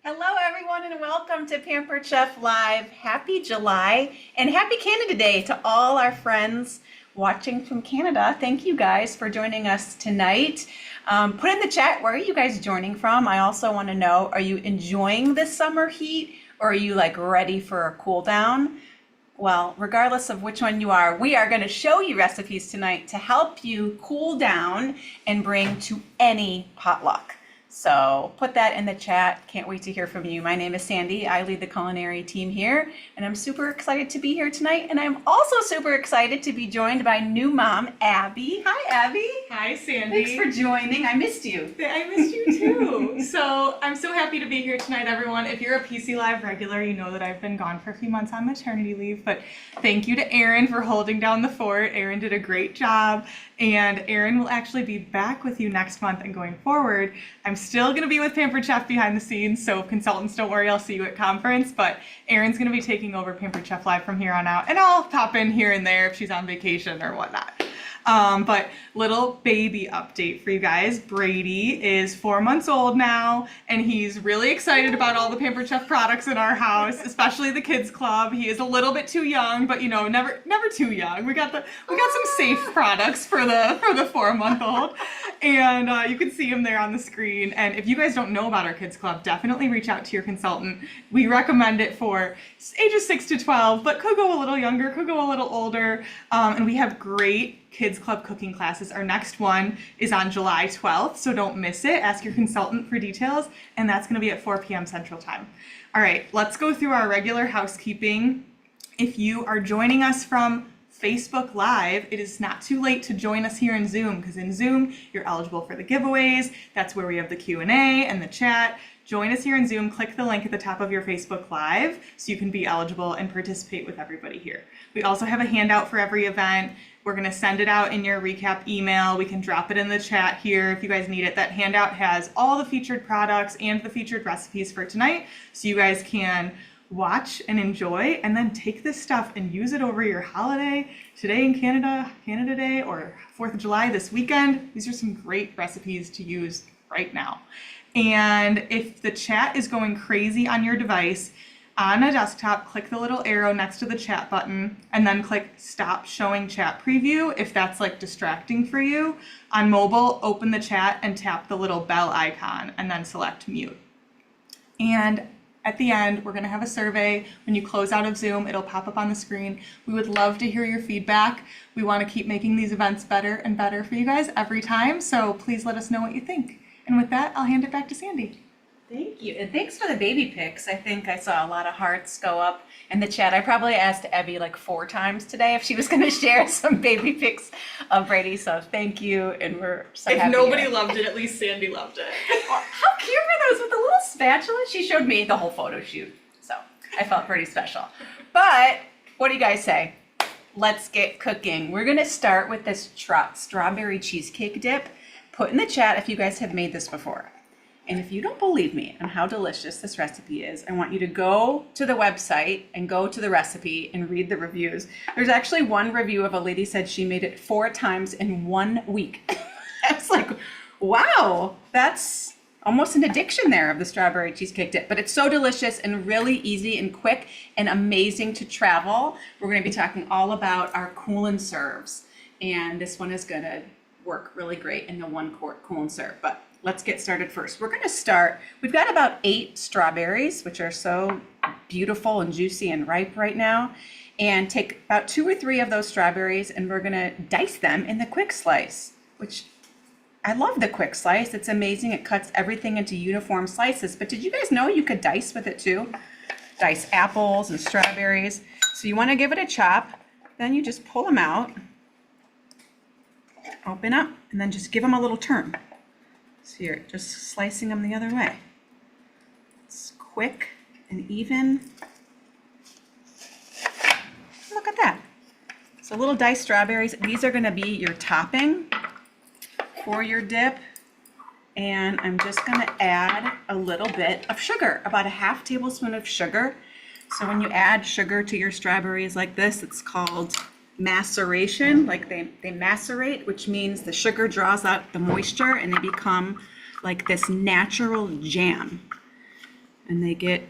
Hello, everyone, and welcome to Pampered Chef Live. Happy July and happy Canada Day to all our friends watching from Canada. Thank you guys for joining us tonight. Put in the chat, where are you guys joining from? I also want to know, are you enjoying this summer heat or are you like ready for a cool down? Well, regardless of which one you are, we are going to show you recipes tonight to help you cool down and bring to any potluck. So put that in the chat. Can't wait to hear from you. My name is Sandy. I lead the culinary team here, and I'm super excited to be here tonight. And I'm also super excited to be joined by new mom, Abby. Hi, Abby. Hi, Sandy. Thanks for joining. I missed you. I missed you too. So I'm so happy to be here tonight, everyone. If you're a PC Live regular, you know that I've been gone for a few months on maternity leave, but thank you to Erin for holding down the fort. Erin did a great job, and Erin will actually be back with you next month and going forward. I'm still going to be with Pampered Chef behind the scenes, so consultants, don't worry, I'll see you at conference, but Erin's going to be taking over Pampered Chef Live from here on out, and I'll pop in here and there if she's on vacation or whatnot. But little baby update for you guys. Brady is 4 months old now, and he's really excited about all the Pampered Chef products in our house, especially the kids club. He is a little bit too young, but you know, never too young. We got some safe products for the 4-month-old, and you can see him there on the screen. And if you guys don't know about our kids club, definitely reach out to your consultant. We recommend it for ages 6 to 12, but could go a little younger, could go a little older, and we have great Kids Club cooking classes. Our next one is on July 12th, so don't miss it. Ask your consultant for details, and that's going to be at 4 p.m. Central Time. All right, let's go through our regular housekeeping. If you are joining us from Facebook Live, it is not too late to join us here in Zoom, because in Zoom, you're eligible for the giveaways. That's where we have the Q&A and the chat. Join us here in Zoom, click the link at the top of your Facebook Live so you can be eligible and participate with everybody here. We also have a handout for every event. We're going to send it out in your recap email. We can drop it in the chat here if you guys need it. That handout has all the featured products and the featured recipes for tonight, so you guys can watch and enjoy, and then take this stuff and use it over your holiday today in Canada Day, or 4th of July this weekend. These are some great recipes to use right now. And if the chat is going crazy on your device, on a desktop, click the little arrow next to the chat button, and then click Stop Showing Chat Preview if that's like distracting for you. On mobile, open the chat and tap the little bell icon, and then select Mute. And at the end, we're going to have a survey. When you close out of Zoom, it'll pop up on the screen. We would love to hear your feedback. We want to keep making these events better and better for you guys every time, so please let us know what you think. And with that, I'll hand it back to Sandy. Thank you. And thanks for the baby pics. I think I saw a lot of hearts go up in the chat. I probably asked Abby like 4 times today if she was going to share some baby pics of Brady. So thank you. And we're so happy. If nobody loved it, at least Sandy loved it. How cute were those with the little spatula? She showed me the whole photo shoot. So I felt pretty special. But what do you guys say? Let's get cooking. We're going to start with this strawberry cheesecake dip. Put in the chat if you guys have made this before. And if you don't believe me on how delicious this recipe is, I want you to go to the website and go to the recipe and read the reviews. There's actually one review of a lady said she made it 4 times in 1 week. I was like, wow, that's almost an addiction there of the strawberry cheesecake dip. But it's so delicious and really easy and quick and amazing to travel. We're going to be talking all about our cool and serves. And this one is going to work really great in the 1 quart cool and serve. But let's get started first. We're going to start, we've got about 8 strawberries, which are so beautiful and juicy and ripe right now. And take about 2 or 3 of those strawberries, and we're going to dice them in the quick slice, which I love the quick slice. It's amazing. It cuts everything into uniform slices. But did you guys know you could dice with it too? Dice apples and strawberries. So you want to give it a chop. Then you just pull them out, open up, and then just give them a little turn. So you're just slicing them the other way. It's quick and even. Look at that. So little diced strawberries. These are going to be your topping for your dip. And I'm just going to add a little bit of sugar, about a ½ tablespoon of sugar. So when you add sugar to your strawberries like this, it's called maceration, like they macerate, which means the sugar draws out the moisture and they become like this natural jam. and they get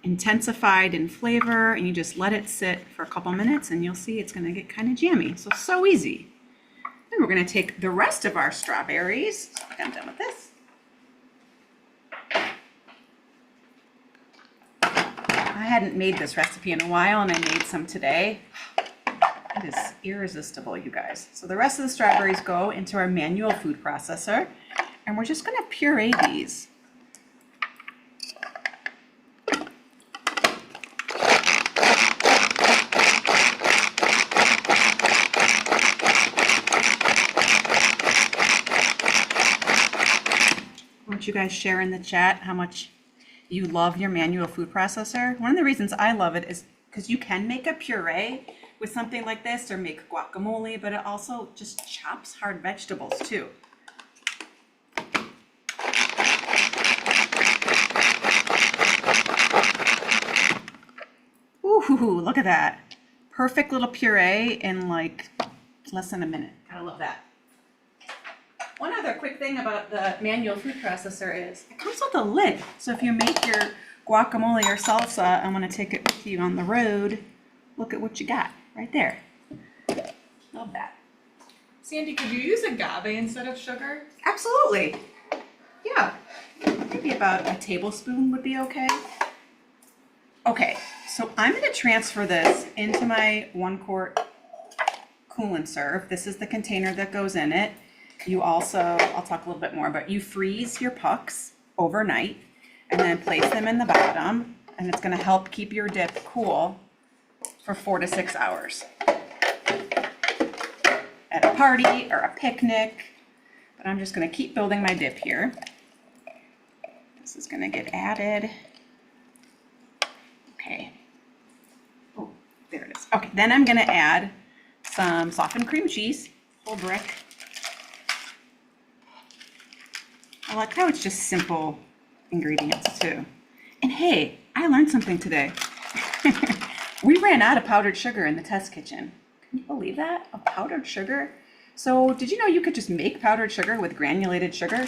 intensified in flavor, and you just let it sit for a couple minutes and you'll see it's going to get kind of jammy. So easy. Then we're going to take the rest of our strawberries. I'm done with this. I hadn't made this recipe in a while and I made some today. It is irresistible, you guys. So the rest of the strawberries go into our manual food processor, and we're just going to puree these. Won't you guys share in the chat how much you love your manual food processor? One of the reasons I love it is because you can make a puree with something like this or make guacamole, but it also just chops hard vegetables too. Ooh, look at that. Perfect little puree in like less than a minute. I love that. One other quick thing about the manual food processor is it comes with a lid. So if you make your guacamole or salsa, I'm going to take it with you on the road. Look at what you got right there. Love that. Sandy, could you use agave instead of sugar? Absolutely. Yeah. Maybe about a tablespoon would be okay. Okay, so I'm going to transfer this into my 1 quart cool and serve. This is the container that goes in it. You also, I'll talk a little bit more, but you freeze your pucks overnight and then place them in the bottom, and it's going to help keep your dip cool for 4 to 6 hours. At a party or a picnic, but I'm just going to keep building my dip here. This is going to get added. Okay. Oh, there it is. Okay, then I'm going to add some softened cream cheese, whole brick. I like how it's just simple ingredients too. And hey, I learned something today. We ran out of powdered sugar in the test kitchen. Can you believe that? Of powdered sugar? So did you know you could just make powdered sugar with granulated sugar?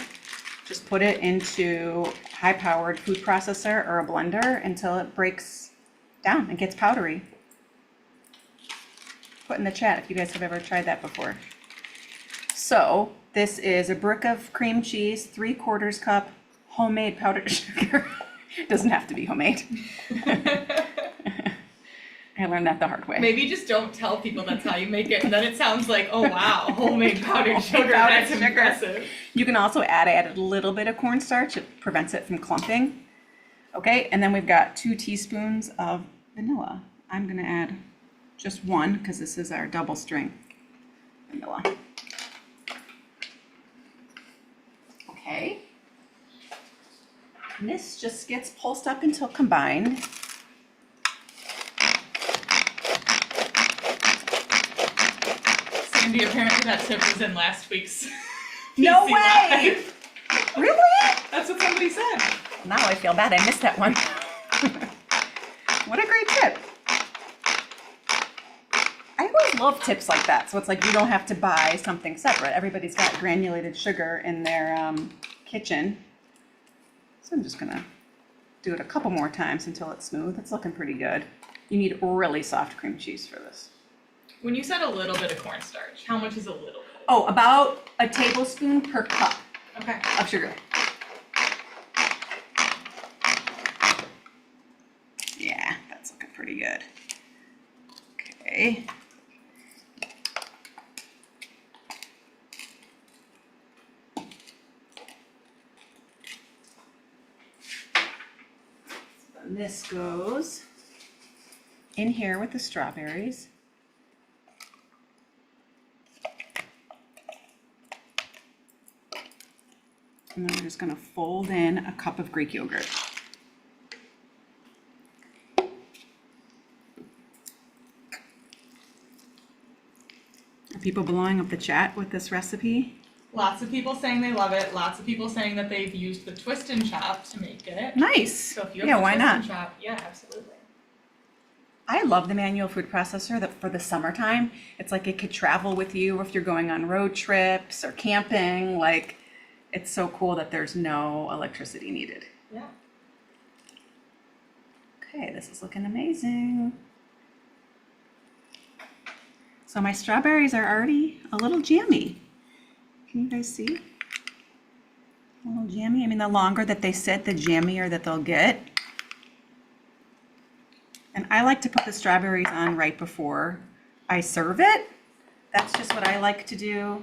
Just put it into high-powered food processor or a blender until it breaks down and gets powdery. Put in the chat if you guys have ever tried that before. So this is a brick of cream cheese, 3/4 cup homemade powdered sugar. Doesn't have to be homemade. I learned that the hard way. Maybe just don't tell people that's how you make it, and then it sounds like, oh wow, homemade powdered sugar, that's impressive. You can also add a little bit of cornstarch. It prevents it from clumping. Okay, and then we've got 2 teaspoons of vanilla. I'm gonna add just 1 because this is our double strength vanilla. Okay. And this just gets pulsed up until combined. Sandy, apparently that tip was in last week's No PC way! Live. Really? That's what somebody said. Now I feel bad I missed that one. What a great tip. I always love tips like that. So it's like you don't have to buy something separate. Everybody's got granulated sugar in their kitchen. So I'm just gonna do it a couple more times until it's smooth. It's looking pretty good. You need really soft cream cheese for this. When you said a little bit of cornstarch, how much is a little bit? Oh, about a tablespoon per cup Okay. of sugar. Yeah, that's looking pretty good. Okay. So then this goes in here with the strawberries. And then we're just going to fold in a cup of Greek yogurt. Are people blowing up the chat with this recipe? Lots of people saying they love it. Lots of people saying that they've used the twist and chop to make it. Nice. So if you have Yeah, the why twist not? and chop, yeah, absolutely. I love the manual food processor that for the summertime. It's like it could travel with you if you're going on road trips or camping. Like, it's so cool that there's no electricity needed. Yeah. Okay, this is looking amazing. So my strawberries are already a little jammy. Can you guys see? A little jammy. I mean, the longer that they sit, the jammier that they'll get. And I like to put the strawberries on right before I serve it. That's just what I like to do.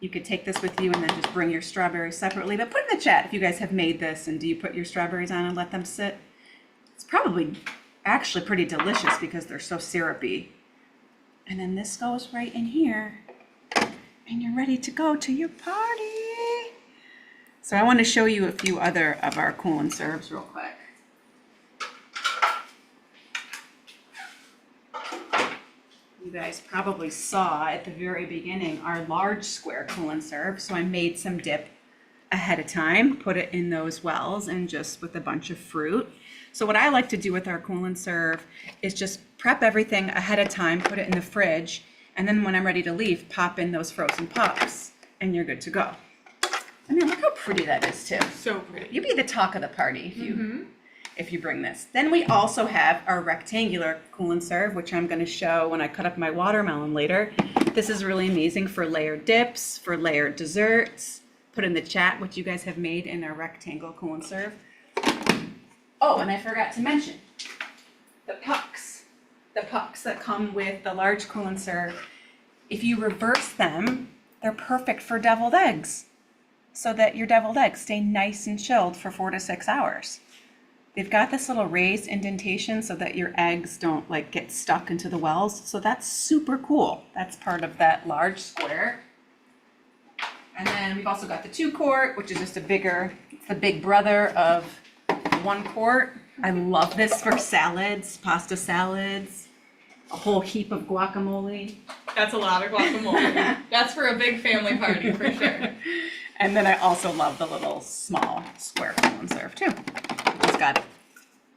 You could take this with you and then just bring your strawberries separately. But put in the chat if you guys have made this and do you put your strawberries on and let them sit? It's probably actually pretty delicious because they're so syrupy. And then this goes right in here and you're ready to go to your party. So I want to show you a few other of our cool and serves real quick. You guys probably saw at the very beginning our large square cool and serve. So I made some dip ahead of time, put it in those wells and just with a bunch of fruit. So what I like to do with our cool and serve is just prep everything ahead of time, put it in the fridge, and then when I'm ready to leave, pop in those frozen puffs and you're good to go. I mean, look how pretty that is too. So pretty. You'd be the talk of the party if you bring this. Then we also have our rectangular cool and serve, which I'm going to show when I cut up my watermelon later. This is really amazing for layered dips, for layered desserts. Put in the chat what you guys have made in our rectangle cool and serve. Oh, and I forgot to mention the pucks. The pucks that come with the large cool and serve. If you reverse them, they're perfect for deviled eggs, so that your deviled eggs stay nice and chilled for 4 to 6 hours. They've got this little raised indentation so that your eggs don't like get stuck into the wells. So that's super cool. That's part of that large square. And then we've also got the 2 quart, which is just a bigger, it's the big brother of 1 quart. I love this for salads, pasta salads, a whole heap of guacamole. That's a lot of guacamole. That's for a big family party for sure. And then I also love the little small square cool and serve too. It's got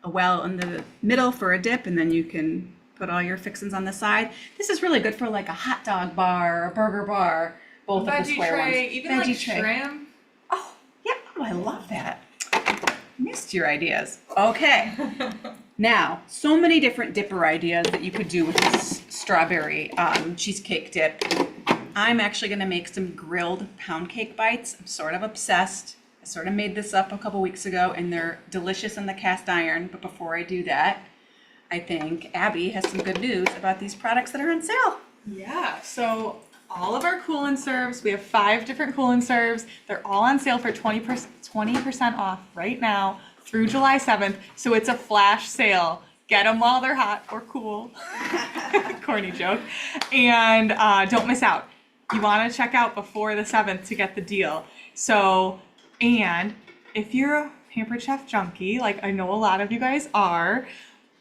a well in the middle for a dip, and then you can put all your fixins on the side. This is really good for like a hot dog bar or a burger bar. Both of the square tray, ones. even Veggie like tray. shrimp. Oh, yeah. Oh, I love that. Missed your ideas. Okay. Now, so many different dipper ideas that you could do with this strawberry cheesecake dip. I'm actually going to make some grilled pound cake bites. I'm sort of obsessed. I sort of made this up a couple weeks ago, and they're delicious in the cast iron. But before I do that, I think Abby has some good news about these products that are on sale. Yeah, so all of our cool and serves, we have 5 different cool and serves. They're all on sale for 20% off right now through July 7th. So it's a flash sale. Get them while they're hot or cool. Corny joke. And don't miss out. You want to check out before the 7th to get the deal. So, and if you're a Pampered Chef junkie, like I know a lot of you guys are,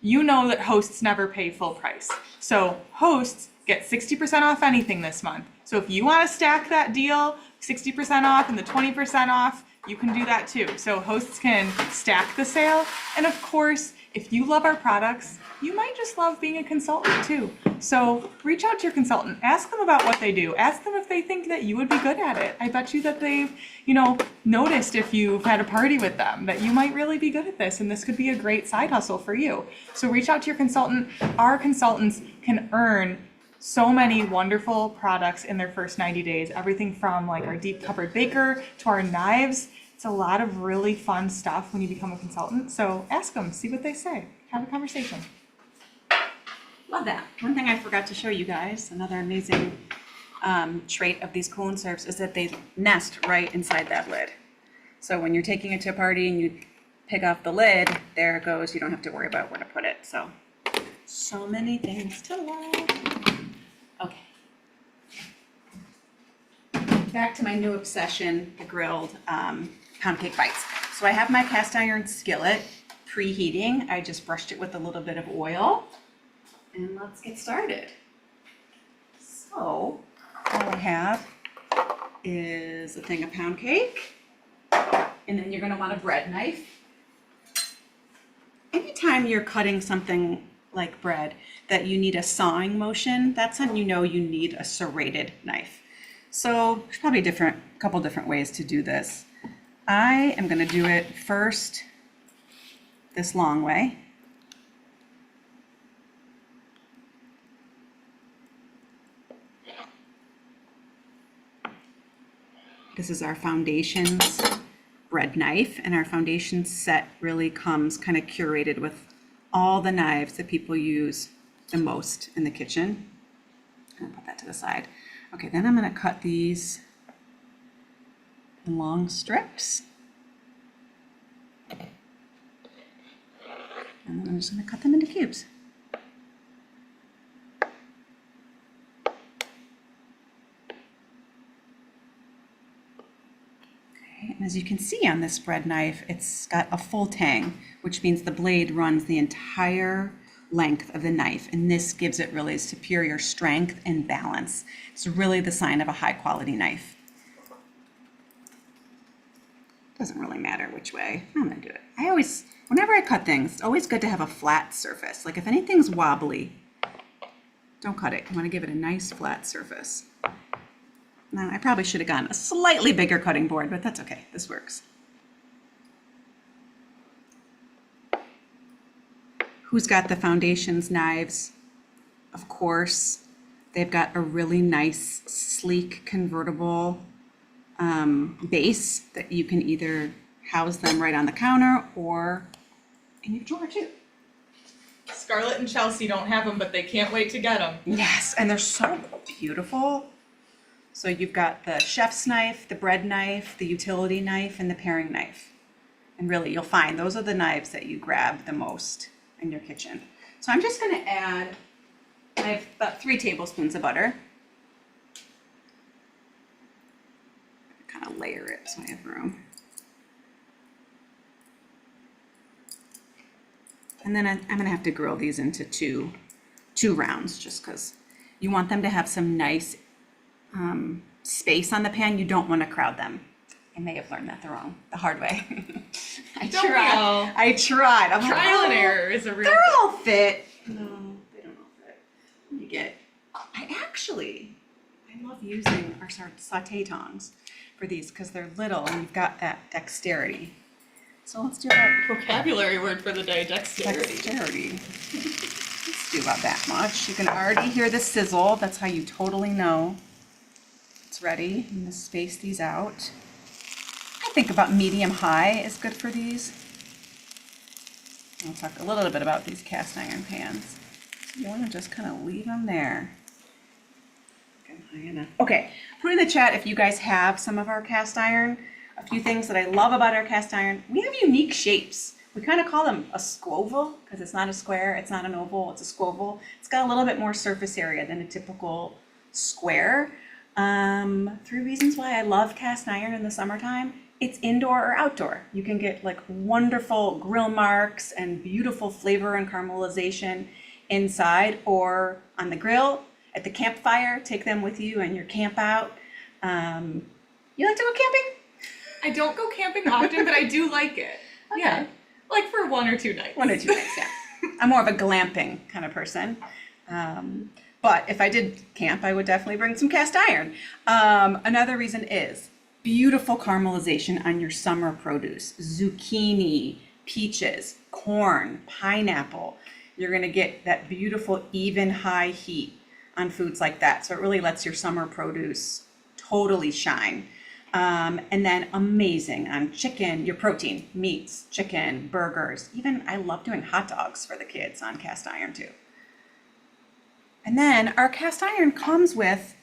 you know that hosts never pay full price. So hosts get 60% off anything this month. So if you want to stack that deal, 60% off and the 20% off, you can do that too. So hosts can stack the sale. And of course, if you love our products, you might just love being a consultant too. So reach out to your consultant, ask them about what they do. Ask them if they think that you would be good at it. I bet you that they've, noticed if you've had a party with them that you might really be good at this and this could be a great side hustle for you. So reach out to your consultant. Our consultants can earn so many wonderful products in their first 90 days. Everything from like our deep covered baker to our knives. It's a lot of really fun stuff when you become a consultant. So ask them, see what they say. Have a conversation. Love that. One thing I forgot to show you guys, another amazing trait of these cool and serves is that they nest right inside that lid. So when you're taking it to a party and you pick off the lid, there it goes. You don't have to worry about where to put it. So many things to love. Okay. Back to my new obsession, the grilled pound cake bites. So I have my cast iron skillet preheating. I just brushed it with a little bit of oil. And let's get started. So all I have is a thing of pound cake. And then you're going to want a bread knife. Anytime you're cutting something like bread that you need a sawing motion, that's when you know you need a serrated knife. So there's probably a couple different ways to do this. I am going to do it first this long way. This is our foundations bread knife, and our foundation set really comes kind of curated with all the knives that people use the most in the kitchen. I'm gonna put that to the side. Okay, then I'm gonna cut these in long strips. And then I'm just gonna cut them into cubes. Okay, and as you can see on this bread knife, it's got a full tang, which means the blade runs the entire length of the knife, and this gives it really superior strength and balance. It's really the sign of a high quality knife. Doesn't really matter which way. I'm gonna do it. Whenever I cut things, it's always good to have a flat surface. Like if anything's wobbly, don't cut it. You wanna give it a nice flat surface. Now, I probably should have gotten a slightly bigger cutting board, but that's okay, this works. Who's got the foundations knives? Of course, they've got a really nice, sleek, convertible base that you can either house them right on the counter or in your drawer too. Scarlett and Chelsea don't have them, but they can't wait to get them. Yes, and they're so beautiful. So you've got the chef's knife, the bread knife, the utility knife, and the paring knife. And really, you'll find those are the knives that you grab the most in your kitchen. So I'm just gonna add, I have about 3 tablespoons of butter. Kind of layer it so I have room. And then I'm gonna have to grill these into two rounds just because you want them to have some nice space on the pan. You don't want to crowd them. I may have learned that the hard way. I tried. I'm like, Trial and error is a real they're all fit. No, they don't all fit. I love using our sauté tongs for these because they're little and you've got that dexterity. So let's do that. vocabulary word for the day, dexterity. Let's do about that much. You can already hear the sizzle. That's how you totally know it's ready. I'm gonna space these out. I think about medium high is good for these. I'll talk a little bit about these cast iron pans. So you want to just kind of leave them there. Okay, put in the chat if you guys have some of our cast iron. A few things that I love about our cast iron. We have unique shapes. We kind of call them a squoval because it's not a square, it's not an oval, it's a squoval. It's got a little bit more surface area than a typical square. 3 reasons why I love cast iron in the summertime. It's indoor or outdoor. You can get like wonderful grill marks and beautiful flavor and caramelization inside or on the grill, at the campfire. Take them with you and your camp out. You like to go camping? I don't go camping often, but I do like it. Okay. Yeah. Like for 1 or 2 nights. 1 or 2 nights, yeah. I'm more of a glamping kind of person. But if I did camp, I would definitely bring some cast iron. Another reason is beautiful caramelization on your summer produce. Zucchini, peaches, corn, pineapple. You're gonna get that beautiful, even high heat on foods like that. So it really lets your summer produce totally shine. And then amazing on chicken, your protein, meats, chicken, burgers. Even I love doing hot dogs for the kids on cast iron too. And then our cast iron comes with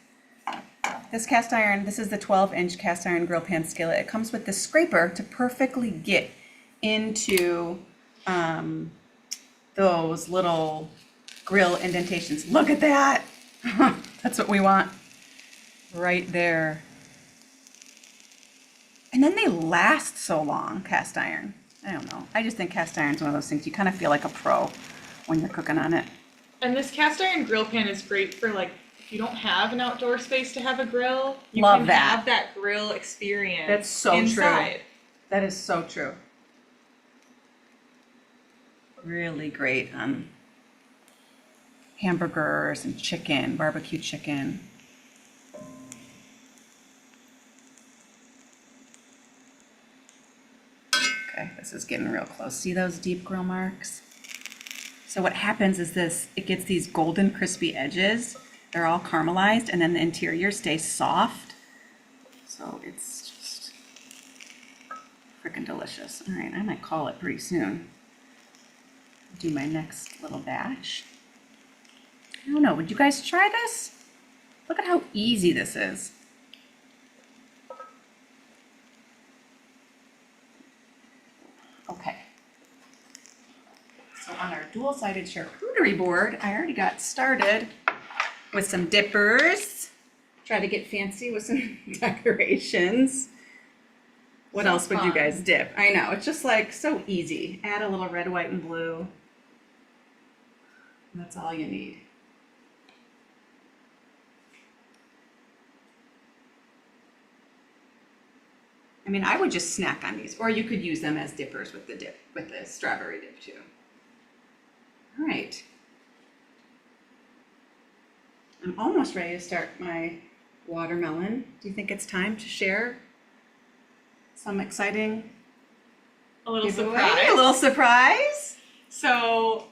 this cast iron. This is the 12-inch cast iron grill pan skillet. It comes with this scraper to perfectly get into those little grill indentations. Look at that. That's what we want right there. And then they last so long, cast iron. I don't know. I just think cast iron is one of those things you kind of feel like a pro when you're cooking on it. And this cast iron grill pan is great for like, if you don't have an outdoor space to have a grill, you Love can that. have that grill experience. That's so inside. true. That is so true. Really great on hamburgers and chicken, barbecue chicken. Okay, this This is getting real close. See those deep grill marks? So what happens is it gets these golden crispy edges. They're all caramelized, and then the interior stays soft. So it's just freaking delicious. All right, I might call it pretty soon. Do my next little batch. I don't know, would you guys try this? Look at how easy this is. Okay. So on our dual-sided charcuterie board, I already got started with some dippers. Try to get fancy with some decorations. What else would you guys dip? I know, it's just like so easy. Add a little red, white, and blue. That's all you need. I mean, I would just snack on these, or you could use them as dippers with the dip, with the strawberry dip too. All right. I'm almost ready to start my watermelon. Do you think it's time to share some exciting A little giveaway? surprise. A little surprise? So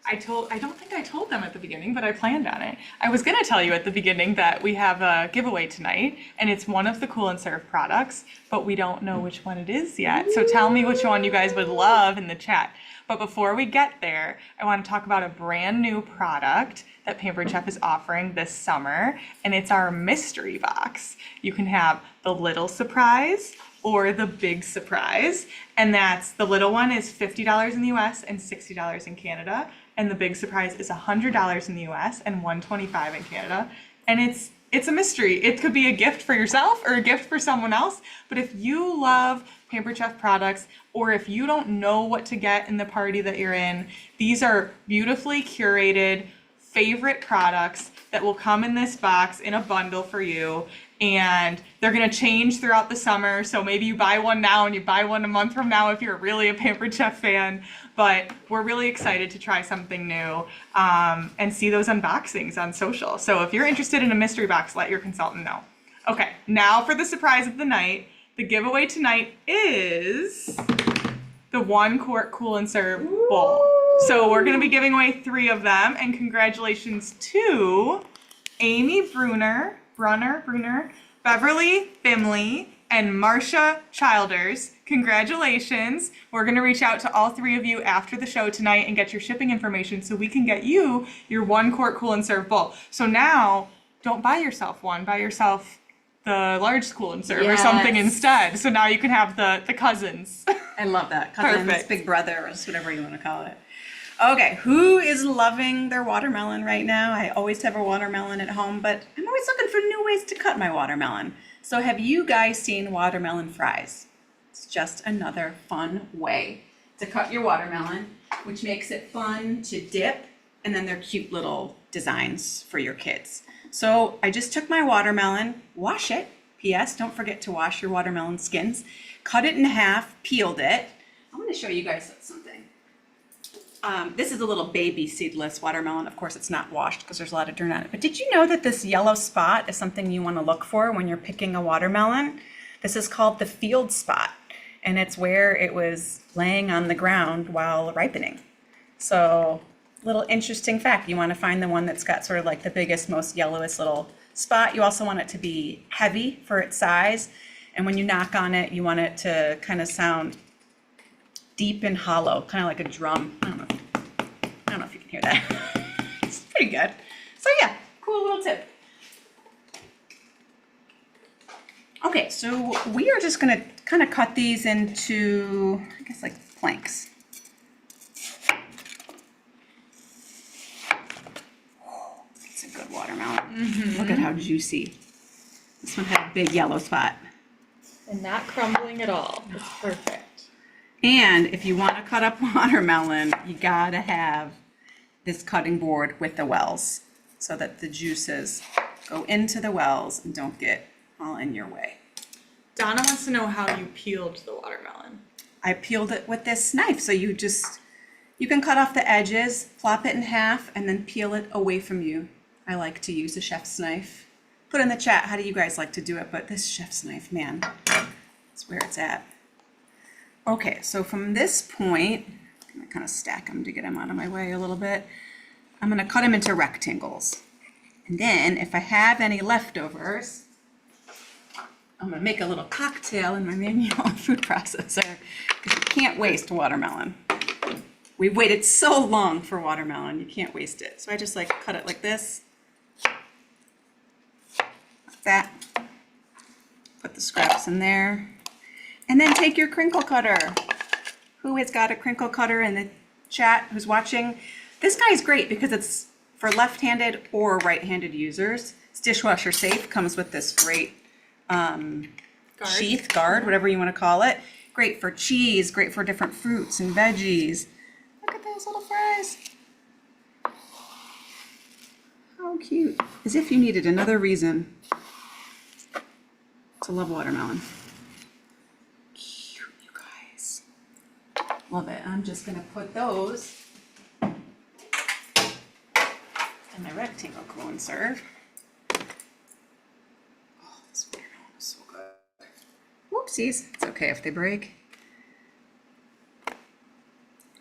I don't think I told them at the beginning, but I planned on it. I was gonna tell you at the beginning that we have a giveaway tonight, and it's one of the Cool and Serve products, but we don't know which one it is yet. So tell me which one you guys would love in the chat. But before we get there, I want to talk about a brand new product that Pampered Chef is offering this summer, and it's our mystery box. You can have the little surprise or the big surprise, and that's the little one is $50 in the US and $60 in Canada, and the big surprise is $100 in the US and $125 in Canada, and it's a mystery. It could be a gift for yourself or a gift for someone else, but if you love Pampered Chef products, or if you don't know what to get in the party that you're in, these are beautifully curated favorite products that will come in this box in a bundle for you, and they're going to change throughout the summer. So maybe you buy one now and you buy one a month from now if you're really a Pampered Chef fan, but we're really excited to try something new and see those unboxings on social. So if you're interested in a mystery box, let your consultant know. Okay, now for the surprise of the night. The giveaway tonight is the 1 quart Cool and Serve bowl. So we're going to be giving away 3 of them, and congratulations to Amy Brunner, Beverly Bimley, and Marsha Childers. Congratulations. We're going to reach out to all 3 of you after the show tonight and get your shipping information so we can get you your 1 quart Cool and Serve bowl. So now, don't buy yourself one. Buy yourself the large Cool and Serve or something instead. So now you can have the cousins. I love that. Cousins, Perfect. big brother, or whatever you want to call it. Okay, who is loving their watermelon right now? I always have a watermelon at home, but I'm always looking for new ways to cut my watermelon. So have you guys seen watermelon fries? It's just another fun way to cut your watermelon, which makes it fun to dip, and then they're cute little designs for your kids. So I just took my watermelon, wash it, P.S. don't forget to wash your watermelon skins, cut it in half, peeled it. I'm going to show you guys something. This is a little baby seedless watermelon. Of course, it's not washed because there's a lot of dirt on it. But did you know that this yellow spot is something you want to look for when you're picking a watermelon? This is called the field spot, and it's where it was laying on the ground while ripening. So, little interesting fact, you want to find the one that's got sort of like the biggest, most yellowest little spot. You also want it to be heavy for its size, and when you knock on it, you want it to kind of sound deep and hollow, kind of like a drum. I don't know if you can hear that. It's pretty good. So yeah, cool little tip. Okay, so we are just gonna kind of cut these into, I guess, like planks. Oh, it's a good watermelon. Mm-hmm. Look at how juicy. This one had a big yellow spot. And not crumbling at all. It's perfect. And if you want to cut up watermelon, you gotta have this cutting board with the wells so that the juices go into the wells and don't get all in your way. Donna wants to know how you peeled the watermelon. I peeled it with this knife. So you can cut off the edges, flop it in half, and then peel it away from you. I like to use a chef's knife. Put in the chat, how do you guys like to do it? But this chef's knife, man, it's where it's at. Okay, so from this point, I'm gonna kind of stack them to get them out of my way a little bit. I'm gonna cut them into rectangles. And then if I have any leftovers, I'm gonna make a little cocktail in my manual food processor because you can't waste watermelon. We've waited so long for watermelon, you can't waste it. So I just like cut it like this, like that. Put the scraps in there. And then take your crinkle cutter. Who has got a crinkle cutter in the chat who's watching? This guy's great because it's for left-handed or right-handed users. It's dishwasher safe, comes with this great sheath, guard, whatever you want to call it. Great for cheese, great for different fruits and veggies. Look at those little fries. How cute. As if you needed another reason to love watermelon. Cute, you guys. Love it. I'm just going to put those in my rectangle cone serve. Oh, this watermelon is so good. Whoopsies. It's okay if they break.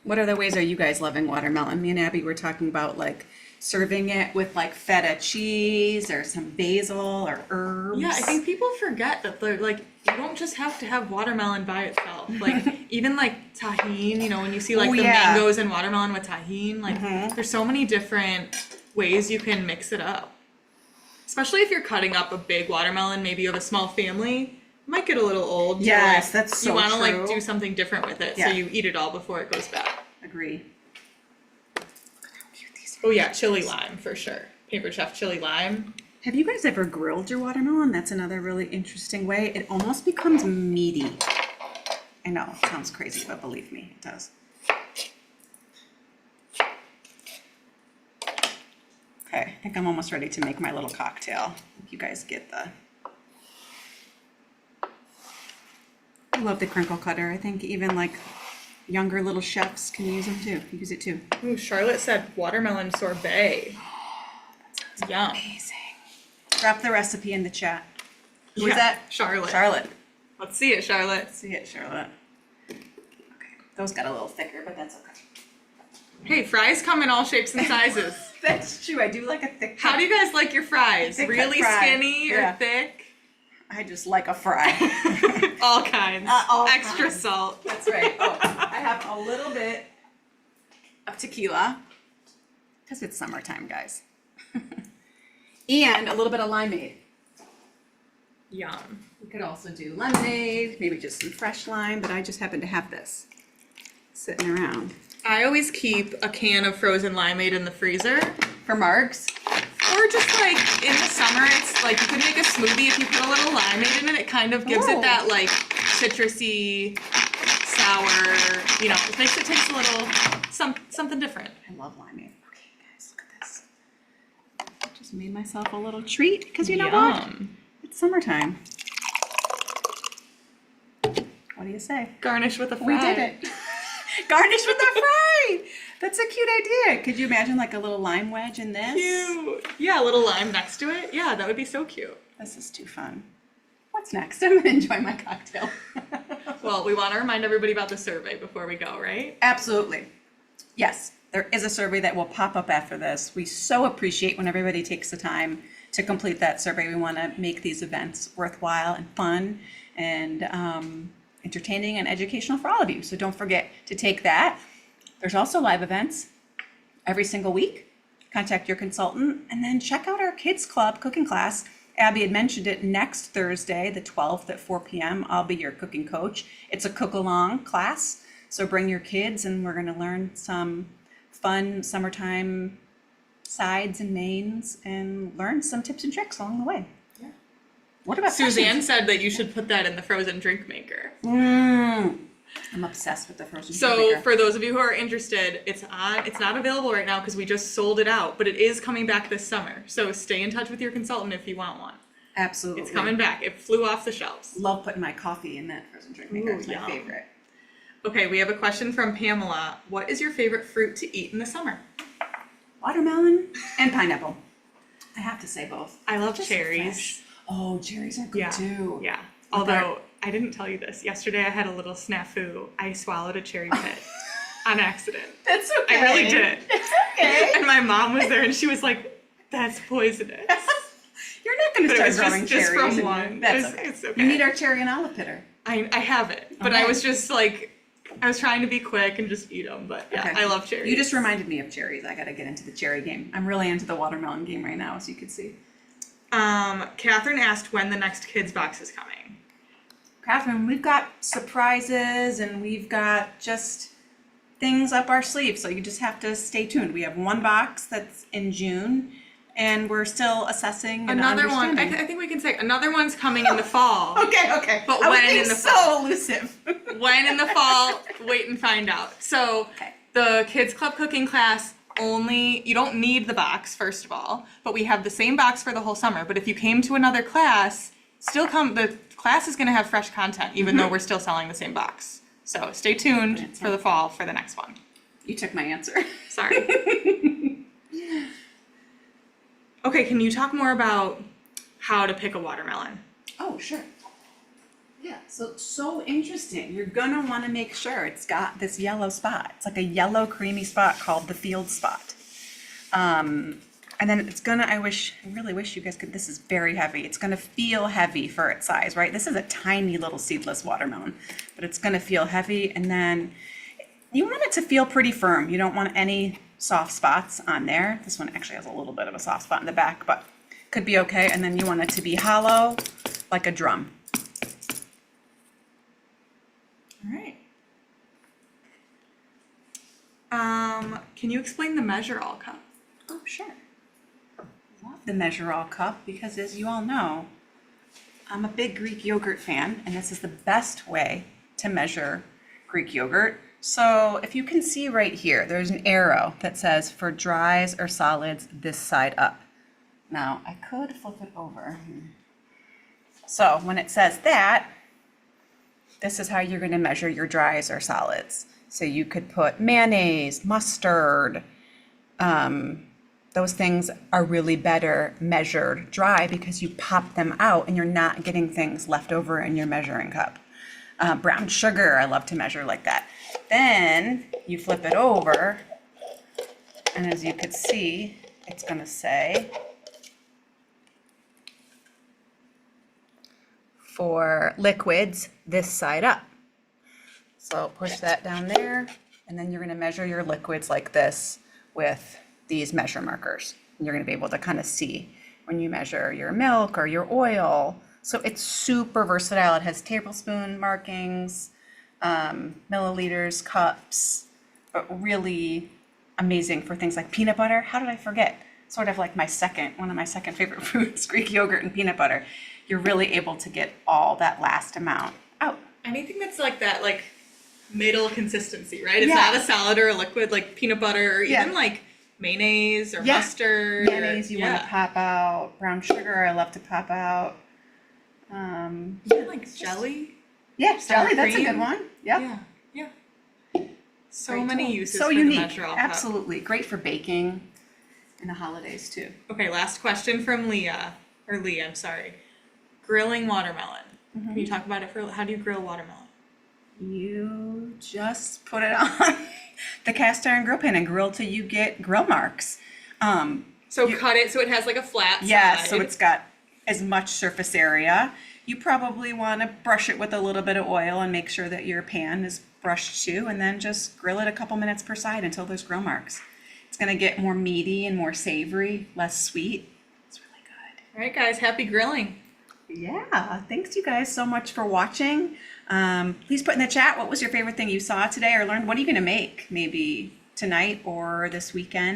What other ways are you guys loving watermelon? Me and Abby were talking about like serving it with like feta cheese or some basil or herbs. Yeah, I think people forget that they're like, you don't just have to have watermelon by itself. Like even like tahine, you know, when you see like the mangoes and watermelon with tahine, like there's so many different ways you can mix it up. Especially if you're cutting up a big watermelon, maybe you have a small family, it might get a little old. Yes, like, that's so you want to true. like do something different with it, so you eat it all before it goes bad. Agree. Oh yeah, chili lime for sure. Pampered Chef chili lime. Have you guys ever grilled your watermelon? That's another really interesting way. It almost becomes meaty. I know, it sounds crazy, but believe me, it does. Okay, I think I'm almost ready to make my little cocktail. If you guys get the... I love the crinkle cutter. I think even like younger little chefs can use them too. Use it too. Ooh, Charlotte said watermelon sorbet. Yum. Amazing. Drop the recipe in the chat. Who is that? Charlotte. Charlotte. Let's see it, Charlotte. See it, Charlotte. Okay, those got a little thicker, but that's okay. Hey, fries come in all shapes and sizes. That's true. I do like a thick. How do you guys like your fries? Thick Really cut fry. skinny or Yeah. thick? I just like a fry. All kinds. All Extra kinds. salt. That's right. Oh, I have a little bit of tequila because it's summertime, guys. And a little bit of limeade. Yum. We could also do lemonade, maybe just some fresh lime, but I just happen to have this sitting around. I always keep a can of frozen limeade in the freezer. For margs? Or just like in the summer, it's like you could make a smoothie if you put a little limeade in it. It kind of gives it that like citrusy, sour, you know, it makes it taste a little something different. I love limeade. Okay, guys, look at this. I just made myself a little treat because you know what? Yum. It's summertime. What do you say? Garnish with a fry. We did it. Garnish with a fry. That's a cute idea. Could you imagine like a little lime wedge in this? Cute. Yeah, a little lime next to it. Yeah, that would be so cute. This is too fun. What's next? I'm gonna enjoy my cocktail. Well, we want to remind everybody about the survey before we go, right? Absolutely. Yes, there is a survey that will pop up after this. We so appreciate when everybody takes the time to complete that survey. We want to make these events worthwhile and fun and entertaining and educational for all of you. So don't forget to take that. There's also live events every single week. Contact your consultant and then check out our Kids Club cooking class. Abby had mentioned it next Thursday, the 12th at 4 p.m. I'll be your cooking coach. It's a cook-along class, so bring your kids and we're going to learn some fun summertime sides and mains and learn some tips and tricks along the way. Yeah. What about Suzanne questions? said that you should put that in the frozen drink maker. I'm obsessed with the frozen So maker. for those of you who are interested, it's not available right now because we just sold it out, but it is coming back this summer. So stay in touch with your consultant if you want one. Absolutely. It's coming back. It flew off the shelves. Love putting my coffee in that frozen drink maker. Ooh, It's my yum. favorite. Okay, we have a question from Pamela. What is your favorite fruit to eat in the summer? Watermelon and pineapple. I have to say both. I love Just so cherries. fresh. Oh, cherries are good too. Yeah. With our Although I didn't tell you this. Yesterday I had a little snafu. I swallowed a cherry pit on accident. That's okay. I really did. It's okay. And my mom was there and she was like, that's poisonous. You're not going to But it start was growing just cherries. from in your- one. That's okay. It's okay. You need our cherry and olive pitter. I have it, but Okay. I was just like, I was trying to be quick and just eat them, but yeah, Okay. I love cherries. You just reminded me of cherries. I got to get into the cherry game. I'm really into the watermelon game right now, as you can see. Catherine asked when the next kids box is coming. Catherine, we've got surprises and we've got just things up our sleeve, so you just have to stay tuned. We have one box that's in June, and we're still assessing and Another one, understanding. I think we can say another one's coming in the fall. Okay. But I was when being in the so elusive. When in the fall, wait and find out. So Okay. the Kids Club cooking class you don't need the box, first of all, but we have the same box for the whole summer. But if you came to another class, the class is gonna have fresh content, even though we're still selling the same box. So stay tuned for the fall for the next one. You took my answer. Sorry. Okay, can you talk more about how to pick a watermelon? Oh, sure. Yeah, so interesting. You're gonna want to make sure it's got this yellow spot. It's like a yellow creamy spot called the field spot. And then it's gonna, I really wish you guys could, this is very heavy. It's gonna feel heavy for its size, right? This is a tiny little seedless watermelon, but it's gonna feel heavy. And then you want it to feel pretty firm. You don't want any soft spots on there. This one actually has a little bit of a soft spot in the back, but could be okay. And then you want it to be hollow, like a drum. All right. Can you explain the measure all cup? Oh, sure. Love the Measure All cup because, as you all know, I'm a big Greek yogurt fan, and this is the best way to measure Greek yogurt. So if you can see right here, there's an arrow that says for dries or solids this side up. Now, I could flip it over. So when it says that, this is how you're going to measure your dries or solids. So you could put mayonnaise, mustard, those things are really better measured dry because you pop them out and you're not getting things left over in your measuring cup. Brown sugar, I love to measure like that. Then you flip it over, and as you could see, it's going to say for liquids, this side up. So push that down there, and then you're going to measure your liquids like this with these measure markers. And you're going to be able to kind of see when you measure your milk or your oil. So it's super versatile. It has tablespoon markings, milliliters, cups, but really amazing for things like peanut butter. How did I forget? Sort of like one of my second favorite foods, Greek yogurt and peanut butter. You're really able to get all that last amount out. Anything that's like that, like middle consistency, right? It's Yeah. not a solid or a liquid like peanut butter or Yeah. even like mayonnaise or Yeah. mustard. Mayonnaise you want to pop out. Brown sugar I love to pop out. Even like jelly. Yeah, Sour jelly, that's a cream. good one. Yep. Yeah. So Great many tool. uses so for unique. the measure all cup. Absolutely. Great for baking in the holidays too. Okay, last question from Lee, I'm sorry. Grilling watermelon. Can you talk about it how do you grill watermelon? You just put it on the cast iron grill pan and grill till you get grill marks. So cut it so it has like a flat Yeah, side. so it's got as much surface area. You probably want to brush it with a little bit of oil and make sure that your pan is brushed too, and then just grill it a couple minutes per side until there's grill marks. It's going to get more meaty and more savory, less sweet. It's really good. All right, guys, happy grilling. Yeah, thanks you guys so much for watching. Please put in the chat what was your favorite thing you saw today or learned. What are you going to make maybe tonight or this weekend?